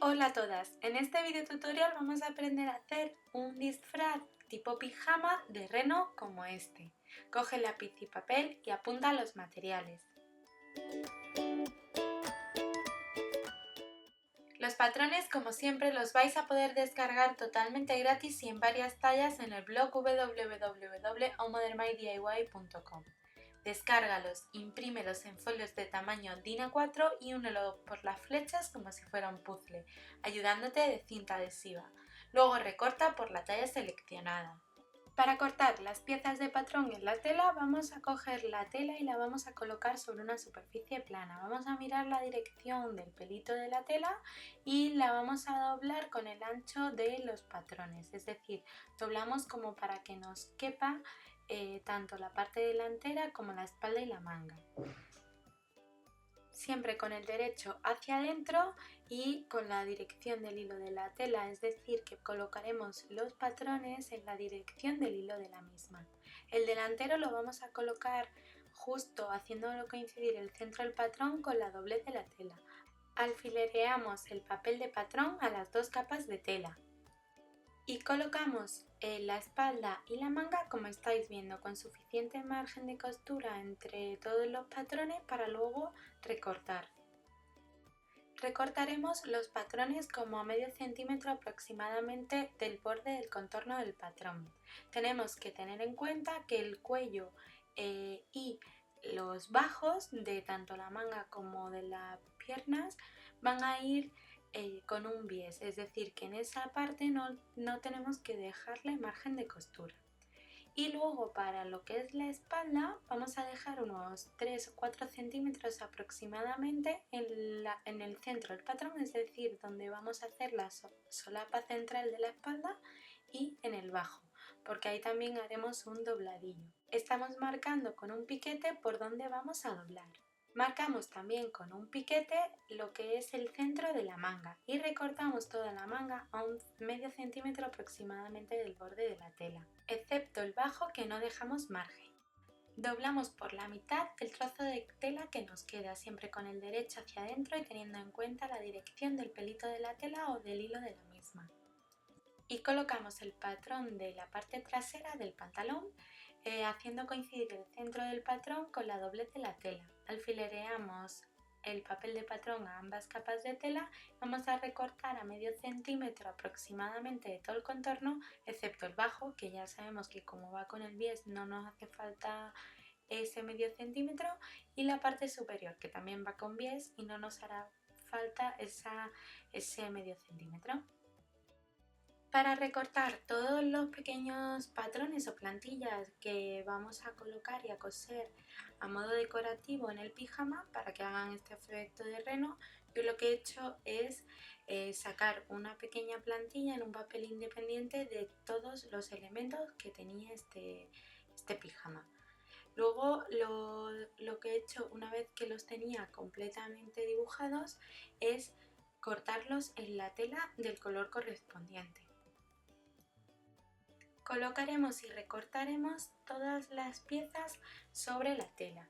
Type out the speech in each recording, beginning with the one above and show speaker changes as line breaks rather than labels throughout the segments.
Hola a todas, en este video tutorial vamos a aprender a hacer un disfraz tipo pijama de reno como este. Coge lápiz y papel y apunta los materiales. Los patrones, como siempre, los vais a poder descargar totalmente gratis y en varias tallas en el blog www.omodernmydiy.com. Descárgalos, imprímelos en folios de tamaño DIN A4 y únelo por las flechas como si fuera un puzzle, ayudándote de cinta adhesiva. Luego recorta por la talla seleccionada. Para cortar las piezas de patrón en la tela vamos a coger la tela y la vamos a colocar sobre una superficie plana. Vamos a mirar la dirección del pelito de la tela y la vamos a doblar con el ancho de los patrones, es decir, doblamos como para que nos quepa tanto la parte delantera como la espalda y la manga. Siempre con el derecho hacia adentro y con la dirección del hilo de la tela, es decir, que colocaremos los patrones en la dirección del hilo de la misma. El delantero lo vamos a colocar justo haciéndolo coincidir el centro del patrón con la doblez de la tela. Alfilereamos el papel de patrón a las dos capas de tela. Y colocamos la espalda y la manga como estáis viendo, con suficiente margen de costura entre todos los patrones para luego recortar. Recortaremos los patrones como a medio centímetro aproximadamente del borde del contorno del patrón. Tenemos que tener en cuenta que el cuello y los bajos de tanto la manga como de las piernas van a ir con un bies, es decir, que en esa parte no tenemos que dejarle margen de costura. Y luego para lo que es la espalda vamos a dejar unos 3 o 4 centímetros aproximadamente en el centro del patrón, es decir, donde vamos a hacer la solapa central de la espalda y en el bajo, porque ahí también haremos un dobladillo. Estamos marcando con un piquete por donde vamos a doblar. Marcamos también con un piquete lo que es el centro de la manga y recortamos toda la manga a un medio centímetro aproximadamente del borde de la tela, excepto el bajo que no dejamos margen. Doblamos por la mitad el trozo de tela que nos queda, siempre con el derecho hacia adentro y teniendo en cuenta la dirección del pelito de la tela o del hilo de la misma. Y colocamos el patrón de la parte trasera del pantalón haciendo coincidir el centro del patrón con la doblez de la tela. Alfilereamos el papel de patrón a ambas capas de tela. Vamos a recortar a medio centímetro aproximadamente de todo el contorno, excepto el bajo, que ya sabemos que como va con el bies no nos hace falta ese medio centímetro, y la parte superior, que también va con bies y no nos hará falta ese medio centímetro. Para recortar todos los pequeños patrones o plantillas que vamos a colocar y a coser a modo decorativo en el pijama para que hagan este efecto de reno, yo lo que he hecho es sacar una pequeña plantilla en un papel independiente de todos los elementos que tenía este pijama. Luego lo que he hecho una vez que los tenía completamente dibujados es cortarlos en la tela del color correspondiente. Colocaremos y recortaremos todas las piezas sobre la tela.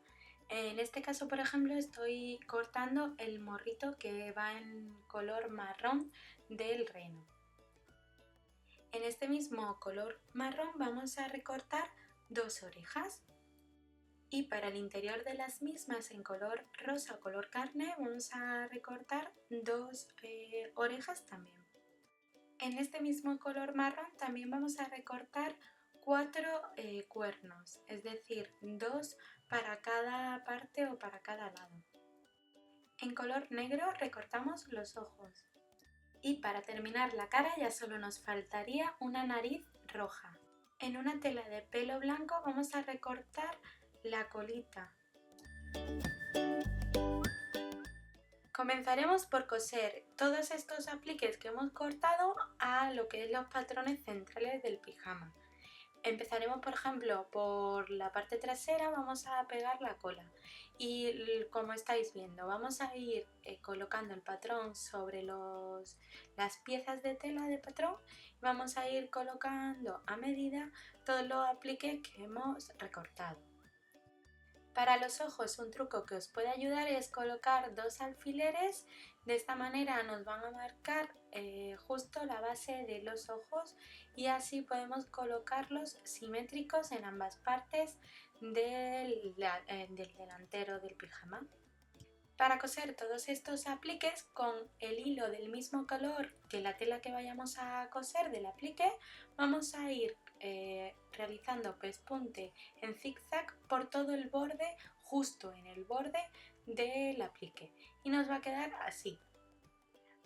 En este caso, por ejemplo, estoy cortando el morrito que va en color marrón del reno. En este mismo color marrón vamos a recortar dos orejas. Y para el interior de las mismas en color rosa o color carne vamos a recortar dos orejas también. En este mismo color marrón también vamos a recortar 4 cuernos, es decir, 2 para cada parte o para cada lado. En color negro recortamos los ojos. Y para terminar la cara ya solo nos faltaría una nariz roja. En una tela de pelo blanco vamos a recortar la colita. Comenzaremos por coser todos estos apliques que hemos cortado a lo que es los patrones centrales del pijama. Empezaremos, por ejemplo, por la parte trasera, vamos a pegar la cola y como estáis viendo vamos a ir colocando el patrón sobre las piezas de tela de patrón y vamos a ir colocando a medida todos los apliques que hemos recortado. Para los ojos un truco que os puede ayudar es colocar dos alfileres De esta manera nos van a marcar justo la base de los ojos y así podemos colocarlos simétricos en ambas partes del delantero del pijama. Para coser todos estos apliques con el hilo del mismo color que la tela que vayamos a coser del aplique, vamos a ir realizando pespunte en zigzag por todo el borde, justo en el borde del aplique, y nos va a quedar así.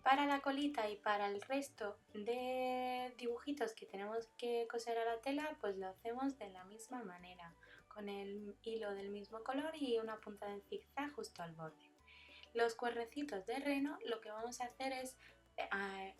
Para la colita y para el resto de dibujitos que tenemos que coser a la tela, pues lo hacemos de la misma manera, con el hilo del mismo color y una punta de zigzag justo al borde. Los cuernecitos de reno lo que vamos a hacer es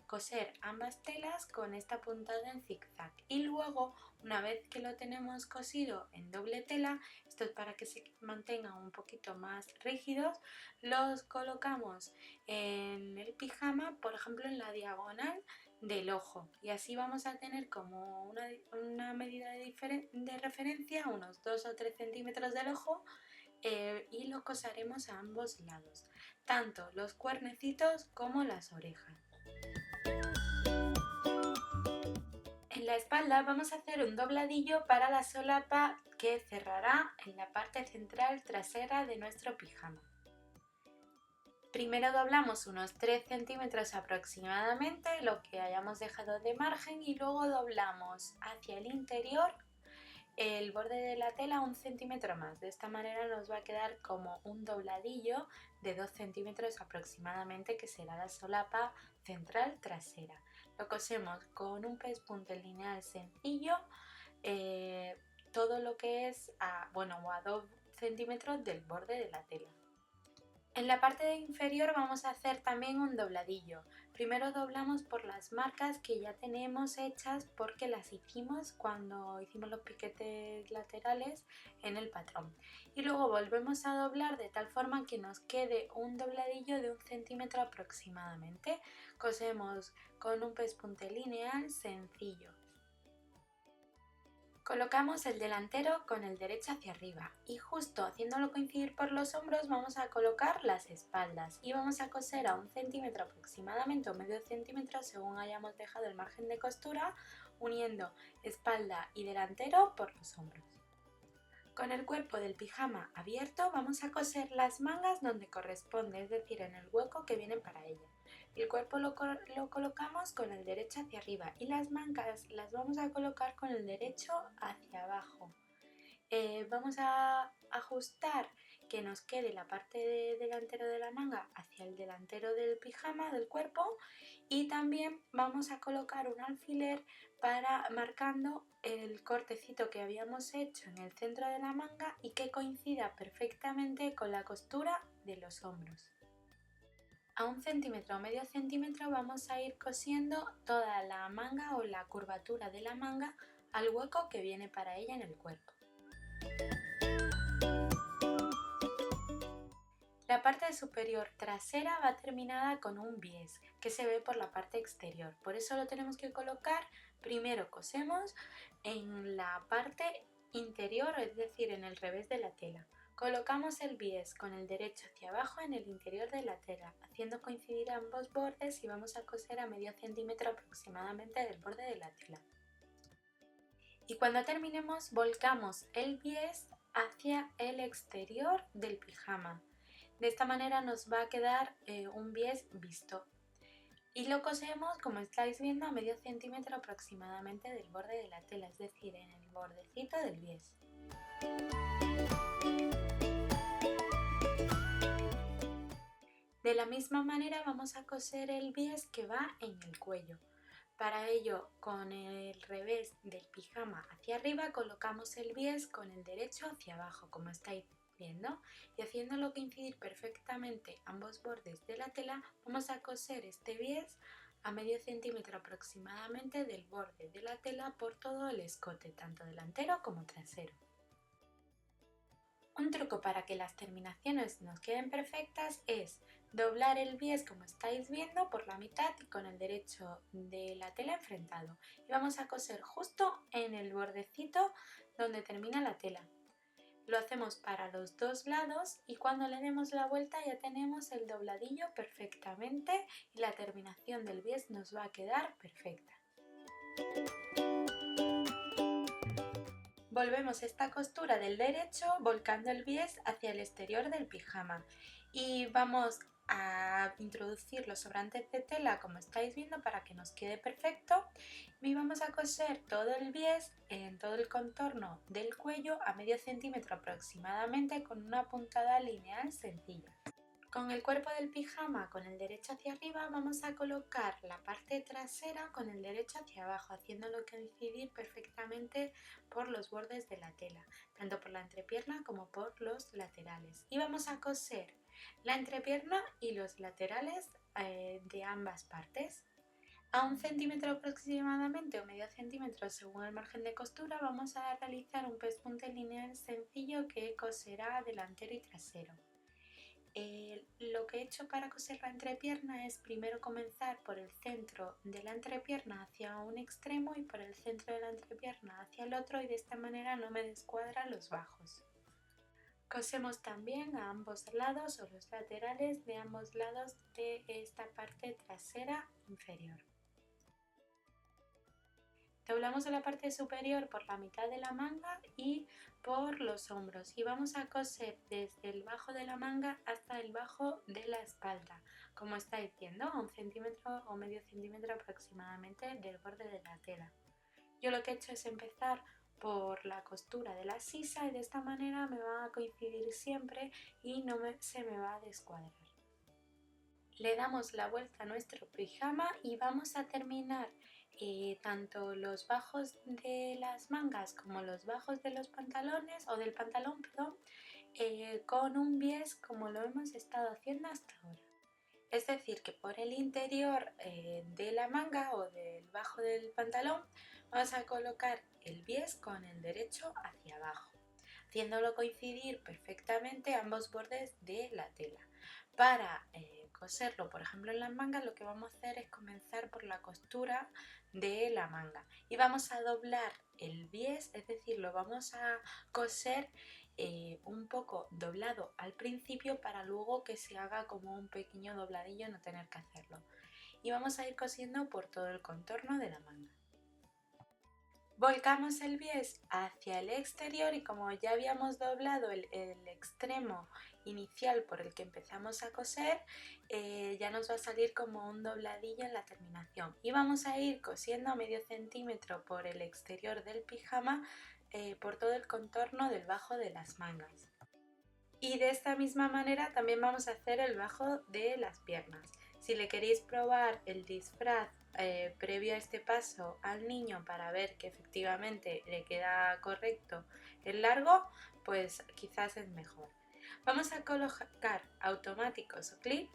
coser ambas telas con esta puntada en zigzag, y luego, una vez que lo tenemos cosido en doble tela, esto es para que se mantengan un poquito más rígidos, los colocamos en el pijama, por ejemplo en la diagonal del ojo, y así vamos a tener como una medida de referencia, unos 2 o 3 centímetros del ojo, y lo coseremos a ambos lados, tanto los cuernecitos como las orejas. En la espalda vamos a hacer un dobladillo para la solapa que cerrará en la parte central trasera de nuestro pijama. Primero doblamos unos 3 centímetros aproximadamente, lo que hayamos dejado de margen, y luego doblamos hacia el interior el borde de la tela 1 centímetro más. De esta manera nos va a quedar como un dobladillo de 2 centímetros aproximadamente, que será la solapa central trasera. Lo cosemos con un pespunte lineal sencillo, todo lo que es a 2 centímetros del borde de la tela. En la parte inferior vamos a hacer también un dobladillo. Primero doblamos por las marcas que ya tenemos hechas porque las hicimos cuando hicimos los piquetes laterales en el patrón. Y luego volvemos a doblar de tal forma que nos quede un dobladillo de 1 centímetro aproximadamente. Cosemos con un pespunte lineal sencillo. Colocamos el delantero con el derecho hacia arriba y justo haciéndolo coincidir por los hombros vamos a colocar las espaldas y vamos a coser a 1 centímetro aproximadamente o medio centímetro según hayamos dejado el margen de costura, uniendo espalda y delantero por los hombros. Con el cuerpo del pijama abierto vamos a coser las mangas donde corresponde, es decir, en el hueco que viene para ella. El cuerpo lo colocamos con el derecho hacia arriba y las mangas las vamos a colocar con el derecho hacia abajo. Vamos a ajustar que nos quede la parte delantero de la manga hacia el delantero del pijama, del cuerpo, y también vamos a colocar un alfiler para marcando el cortecito que habíamos hecho en el centro de la manga y que coincida perfectamente con la costura de los hombros. A 1 centímetro o medio centímetro vamos a ir cosiendo toda la manga o la curvatura de la manga al hueco que viene para ella en el cuerpo. La parte superior trasera va terminada con un bies que se ve por la parte exterior, por eso lo tenemos que colocar. Primero cosemos en la parte interior, es decir, en el revés de la tela. Colocamos el bies con el derecho hacia abajo en el interior de la tela, haciendo coincidir ambos bordes, y vamos a coser a medio centímetro aproximadamente del borde de la tela. Y cuando terminemos volcamos el bies hacia el exterior del pijama. De esta manera nos va a quedar un bies visto. Y lo cosemos, como estáis viendo, a medio centímetro aproximadamente del borde de la tela, es decir, en el bordecito del bies. De la misma manera vamos a coser el bies que va en el cuello. Para ello, con el revés del pijama hacia arriba, colocamos el bies con el derecho hacia abajo, como estáis viendo, y haciéndolo coincidir perfectamente ambos bordes de la tela, vamos a coser este bies a medio centímetro aproximadamente del borde de la tela por todo el escote, tanto delantero como trasero. Un truco para que las terminaciones nos queden perfectas es doblar el bies, como estáis viendo, por la mitad y con el derecho de la tela enfrentado, y vamos a coser justo en el bordecito donde termina la tela. Lo hacemos para los dos lados y cuando le demos la vuelta ya tenemos el dobladillo perfectamente y la terminación del bies nos va a quedar perfecta. Volvemos esta costura del derecho volcando el bies hacia el exterior del pijama y vamos a introducir los sobrantes de tela como estáis viendo para que nos quede perfecto y vamos a coser todo el bies en todo el contorno del cuello a medio centímetro aproximadamente con una puntada lineal sencilla. Con el cuerpo del pijama con el derecho hacia arriba vamos a colocar la parte trasera con el derecho hacia abajo, haciéndolo coincidir perfectamente por los bordes de la tela, tanto por la entrepierna como por los laterales. Y vamos a coser la entrepierna y los laterales de ambas partes. A 1 centímetro aproximadamente o medio centímetro según el margen de costura vamos a realizar un pespunte lineal sencillo que coserá delantero y trasero. Lo que he hecho para coser la entrepierna es primero comenzar por el centro de la entrepierna hacia un extremo y por el centro de la entrepierna hacia el otro y de esta manera no me descuadran los bajos. Cosemos también a ambos lados o los laterales de ambos lados de esta parte trasera inferior. Doblamos la parte superior por la mitad de la manga y por los hombros y vamos a coser desde el bajo de la manga hasta el bajo de la espalda, como estáis viendo, a 1 centímetro o medio centímetro aproximadamente del borde de la tela. Yo lo que he hecho es empezar por la costura de la sisa y de esta manera me va a coincidir siempre y no se me va a descuadrar. Le damos la vuelta a nuestro pijama y vamos a terminar tanto los bajos de las mangas como los bajos de los pantalones o del pantalón, perdón, con un bies como lo hemos estado haciendo hasta ahora. Es decir, que por el interior de la manga o del bajo del pantalón vamos a colocar el bies con el derecho hacia abajo, haciéndolo coincidir perfectamente ambos bordes de la tela. Para coserlo, por ejemplo, en las mangas, lo que vamos a hacer es comenzar por la costura de la manga y vamos a doblar el bies, es decir, lo vamos a coser un poco doblado al principio para luego que se haga como un pequeño dobladillo, no tener que hacerlo. Y vamos a ir cosiendo por todo el contorno de la manga. Volcamos el bies hacia el exterior y como ya habíamos doblado el extremo inicial por el que empezamos a coser, ya nos va a salir como un dobladillo en la terminación. Y vamos a ir cosiendo a medio centímetro por el exterior del pijama por todo el contorno del bajo de las mangas. Y de esta misma manera también vamos a hacer el bajo de las piernas. Si le queréis probar el disfraz previo a este paso al niño para ver que efectivamente le queda correcto el largo, pues quizás es mejor. Vamos a colocar automáticos o clip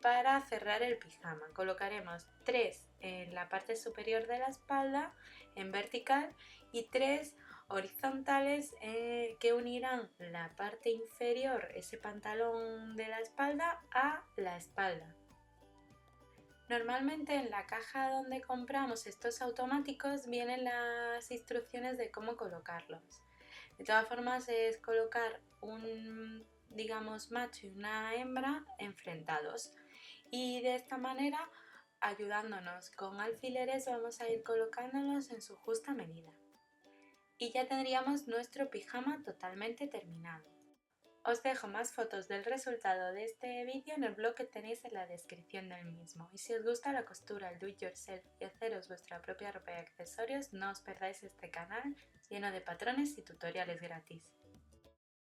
para cerrar el pijama. Colocaremos 3 en la parte superior de la espalda en vertical y 3 horizontales que unirán la parte inferior, ese pantalón de la espalda, a la espalda. Normalmente en la caja donde compramos estos automáticos vienen las instrucciones de cómo colocarlos. De todas formas es colocar un, digamos, macho y una hembra enfrentados y de esta manera, ayudándonos con alfileres, vamos a ir colocándolos en su justa medida. Y ya tendríamos nuestro pijama totalmente terminado. Os dejo más fotos del resultado de este vídeo en el blog que tenéis en la descripción del mismo. Y si os gusta la costura, el do it yourself y haceros vuestra propia ropa y accesorios, no os perdáis este canal lleno de patrones y tutoriales gratis.